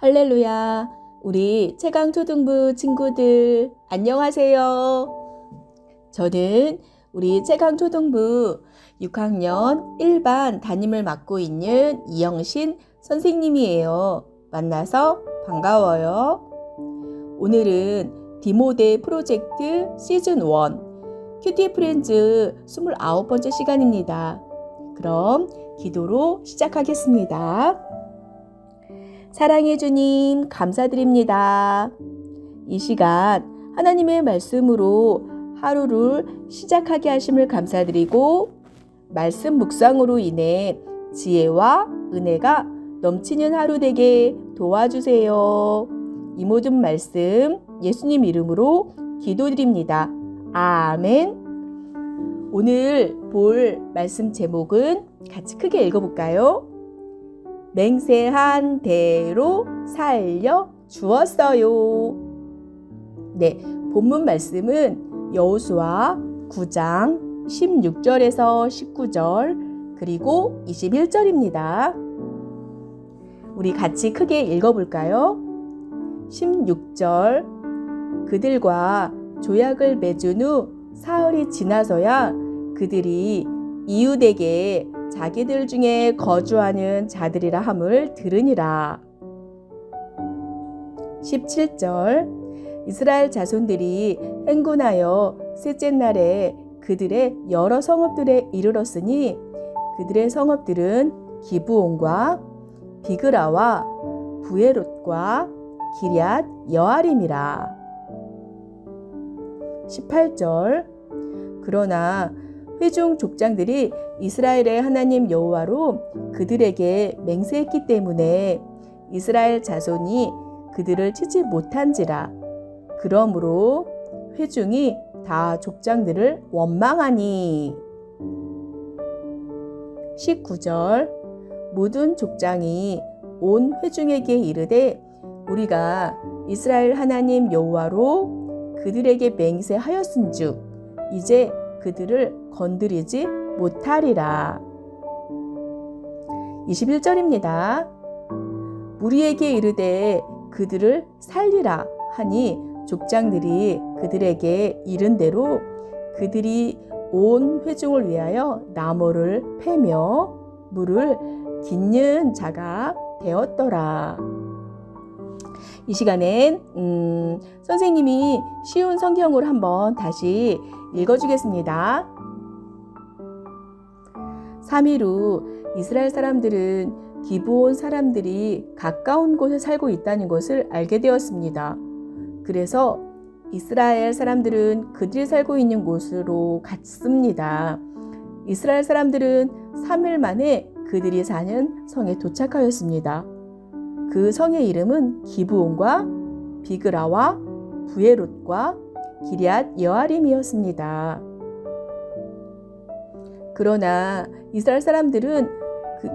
할렐루야. 우리 최강초등부 친구들 안녕하세요. 저는 우리 최강초등부 6학년 1반 담임을 맡고 있는 이영신 선생님이에요. 만나서 반가워요. 오늘은 디모데 프로젝트 시즌 1 큐티 프렌즈 29번째 시간입니다. 그럼 기도로 시작하겠습니다. 사랑해 주님 감사드립니다. 이 시간 하나님의 말씀으로 하루를 시작하게 하심을 감사드리고 말씀 묵상으로 인해 지혜와 은혜가 넘치는 하루 되게 도와주세요. 이 모든 말씀 예수님 이름으로 기도드립니다. 아멘. 오늘 볼 말씀 제목은 같이 크게 읽어볼까요? 맹세한 대로 살려 주었어요. 네, 본문 말씀은 여호수아 9장 16절에서 19절 그리고 21절입니다. 우리 같이 크게 읽어볼까요? 16절 그들과 조약을 맺은 후 사흘이 지나서야 그들이 이웃에게 자기들 중에 거주하는 자들이라 함을 들으니라. 17절 이스라엘 자손들이 행군하여 셋째 날에 그들의 여러 성읍들에 이르렀으니 그들의 성읍들은 기브온과 비그라와 부에롯과 기럇 여아림이라. 18절 그러나 회중 족장들이 이스라엘의 하나님 여호와로 그들에게 맹세했기 때문에 이스라엘 자손이 그들을 치지 못한지라. 그러므로 회중이 다 족장들을 원망하니. 19절 모든 족장이 온 회중에게 이르되 우리가 이스라엘 하나님 여호와로 그들에게 맹세하였은즉 이제 그들을 건드리지 못하리라. 21절입니다. 무리에게 이르되 그들을 살리라 하니 족장들이 그들에게 이른 대로 그들이 온 회중을 위하여 나무를 패며 물을 깃는 자가 되었더라. 이 시간엔 선생님이 쉬운 성경으로 한번 다시 읽어주겠습니다. 3일 후 이스라엘 사람들은 기브온 사람들이 가까운 곳에 살고 있다는 것을 알게 되었습니다. 그래서 이스라엘 사람들은 그들이 살고 있는 곳으로 갔습니다. 이스라엘 사람들은 3일 만에 그들이 사는 성에 도착하였습니다. 그 성의 이름은 기브온과 비그라와 부에롯과 기럇 여아림이었습니다. 그러나 이스라엘 사람들은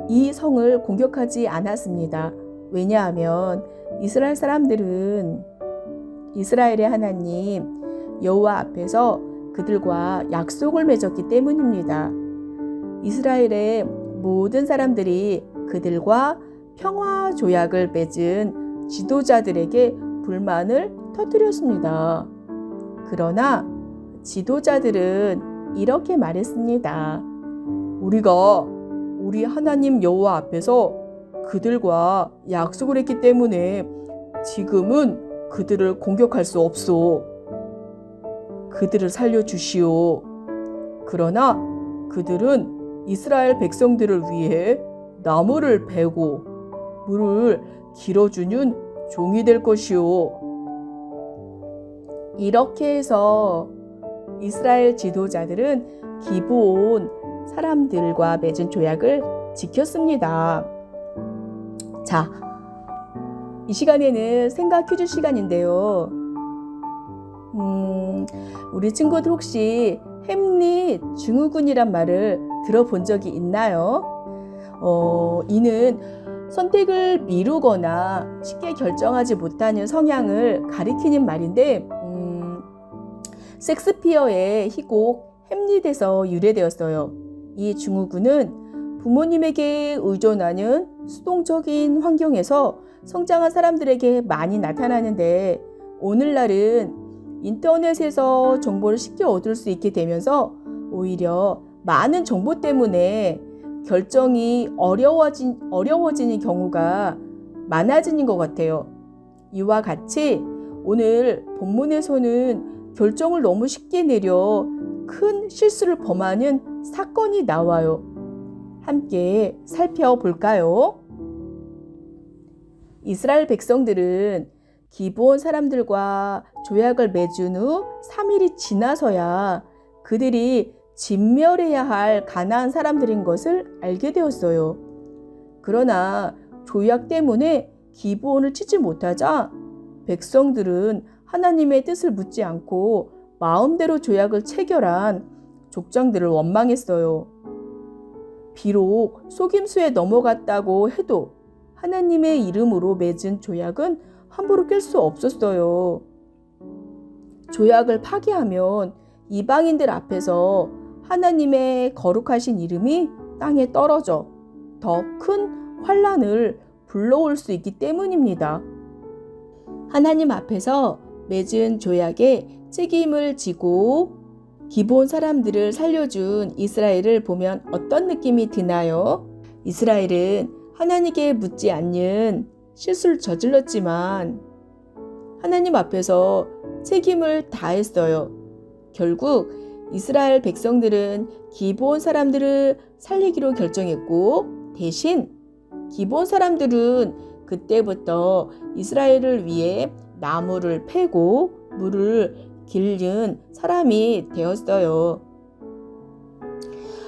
이 성을 공격하지 않았습니다. 왜냐하면 이스라엘 사람들은 이스라엘의 하나님 여호와 앞에서 그들과 약속을 맺었기 때문입니다. 이스라엘의 모든 사람들이 그들과 평화 조약을 맺은 지도자들에게 불만을 터뜨렸습니다. 그러나 지도자들은 이렇게 말했습니다. 우리가 우리 하나님 여호와 앞에서 그들과 약속을 했기 때문에 지금은 그들을 공격할 수 없소. 그들을 살려주시오. 그러나 그들은 이스라엘 백성들을 위해 나무를 베고 물을 길어주는 종이 될 것이오. 이렇게 해서 이스라엘 지도자들은 기브온 사람들과 맺은 조약을 지켰습니다. 자, 이 시간에는 생각 퀴즈 시간인데요. 우리 친구들 혹시 햄릿 증후군이란 말을 들어본 적이 있나요? 이는 선택을 미루거나 쉽게 결정하지 못하는 성향을 가리키는 말인데 섹스피어의 희곡 햄릿에서 유래되었어요. 이 증후군은 부모님에게 의존하는 수동적인 환경에서 성장한 사람들에게 많이 나타나는데 오늘날은 인터넷에서 정보를 쉽게 얻을 수 있게 되면서 오히려 많은 정보 때문에 결정이 어려워지는 경우가 많아지는 것 같아요. 이와 같이 오늘 본문에서는 결정을 너무 쉽게 내려 큰 실수를 범하는 사건이 나와요. 함께 살펴볼까요? 이스라엘 백성들은 기브온 사람들과 조약을 맺은 후 3일이 지나서야 그들이 진멸해야 할 가나안 사람들인 것을 알게 되었어요. 그러나 조약 때문에 기브온을 치지 못하자 백성들은 하나님의 뜻을 묻지 않고 마음대로 조약을 체결한 족장들을 원망했어요. 비록 속임수에 넘어갔다고 해도 하나님의 이름으로 맺은 조약은 함부로 깰 수 없었어요. 조약을 파기하면 이방인들 앞에서 하나님의 거룩하신 이름이 땅에 떨어져 더 큰 환난을 불러올 수 있기 때문입니다. 하나님 앞에서 맺은 조약에 책임을 지고 기브온 사람들을 살려준 이스라엘을 보면 어떤 느낌이 드나요? 이스라엘은 하나님께 묻지 않는 실수를 저질렀지만 하나님 앞에서 책임을 다했어요. 결국 이스라엘 백성들은 기브온 사람들을 살리기로 결정했고 대신 기브온 사람들은 그때부터 이스라엘을 위해 나무를 패고 물을 길른 사람이 되었어요.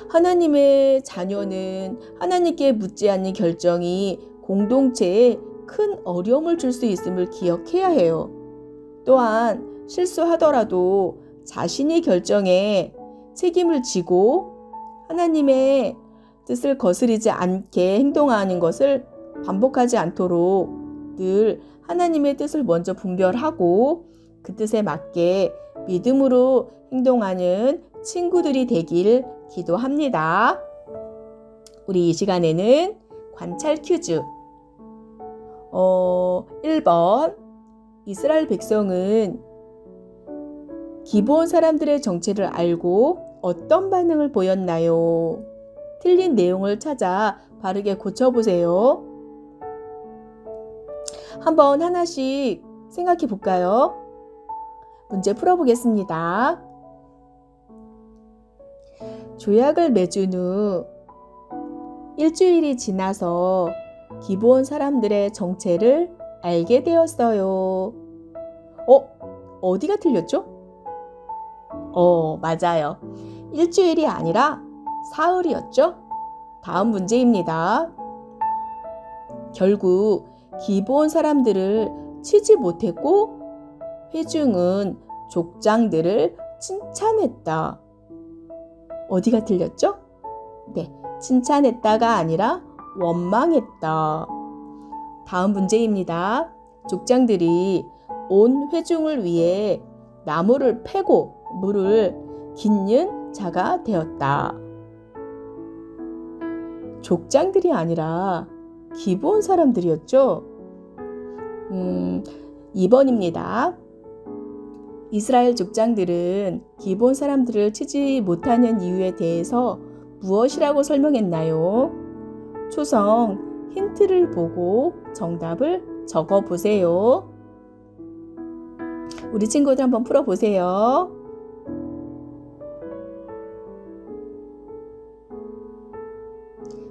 하나님의 자녀는 하나님께 묻지 않는 결정이 공동체에 큰 어려움을 줄 수 있음을 기억해야 해요. 또한 실수하더라도 자신의 결정에 책임을 지고 하나님의 뜻을 거스르지 않게 행동하는 것을 반복하지 않도록 늘 하나님의 뜻을 먼저 분별하고 그 뜻에 맞게 믿음으로 행동하는 친구들이 되길 기도합니다. 우리 이 시간에는 관찰 퀴즈 1번 이스라엘 백성은 기브온 사람들의 정체를 알고 어떤 반응을 보였나요? 틀린 내용을 찾아 바르게 고쳐보세요. 한번 하나씩 생각해 볼까요? 문제 풀어보겠습니다. 조약을 맺은 후 일주일이 지나서 기브온 사람들의 정체를 알게 되었어요. 어디가 틀렸죠? 맞아요. 일주일이 아니라 사흘이었죠? 다음 문제입니다. 결국 기브온 사람들을 치지 못했고 회중은 족장들을 칭찬했다. 어디가 틀렸죠? 네, 칭찬했다가 아니라 원망했다. 다음 문제입니다. 족장들이 온 회중을 위해 나무를 패고 물을 깃는 자가 되었다. 족장들이 아니라 기브온 사람들이었죠? 2번입니다. 이스라엘 족장들은 기브온 사람들을 치지 못하는 이유에 대해서 무엇이라고 설명했나요? 초성 힌트를 보고 정답을 적어 보세요. 우리 친구들 한번 풀어보세요.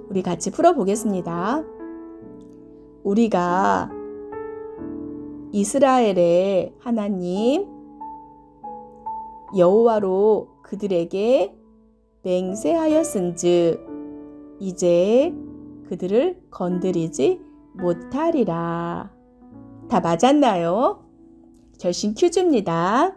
우리 같이 풀어보겠습니다. 우리가 이스라엘의 하나님 여호와로 그들에게 맹세하였은즉 이제 그들을 건드리지 못하리라. 다 맞았나요? 결심 퀴즈입니다.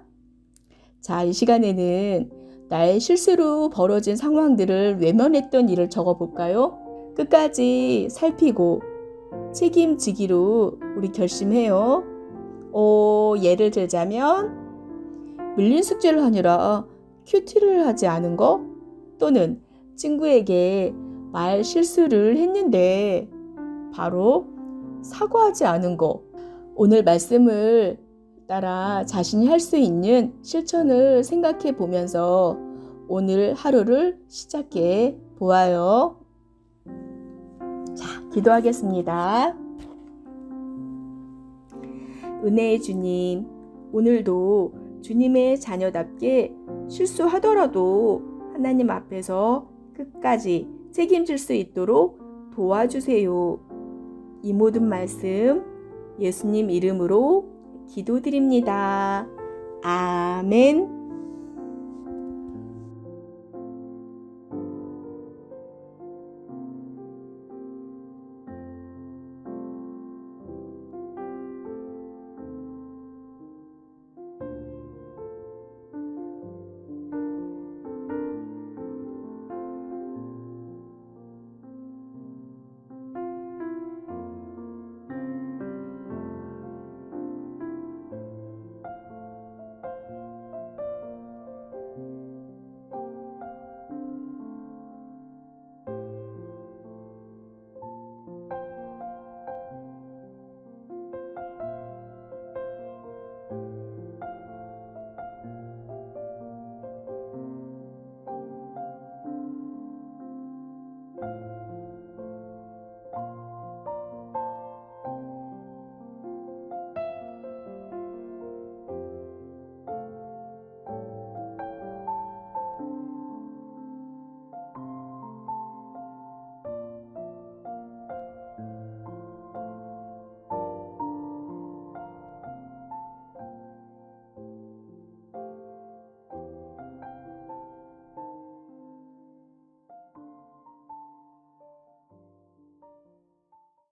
자, 이 시간에는 나의 실수로 벌어진 상황들을 외면했던 일을 적어볼까요? 끝까지 살피고 책임지기로 우리 결심해요. 예를 들자면 밀린 숙제를 하느라 큐티를 하지 않은 거, 또는 친구에게 말 실수를 했는데 바로 사과하지 않은 거. 오늘 말씀을 따라 자신이 할 수 있는 실천을 생각해 보면서 오늘 하루를 시작해 보아요. 자, 기도하겠습니다. 은혜의 주님, 오늘도 주님의 자녀답게 실수하더라도 하나님 앞에서 끝까지 책임질 수 있도록 도와주세요. 이 모든 말씀 예수님 이름으로 기도드립니다. 아멘.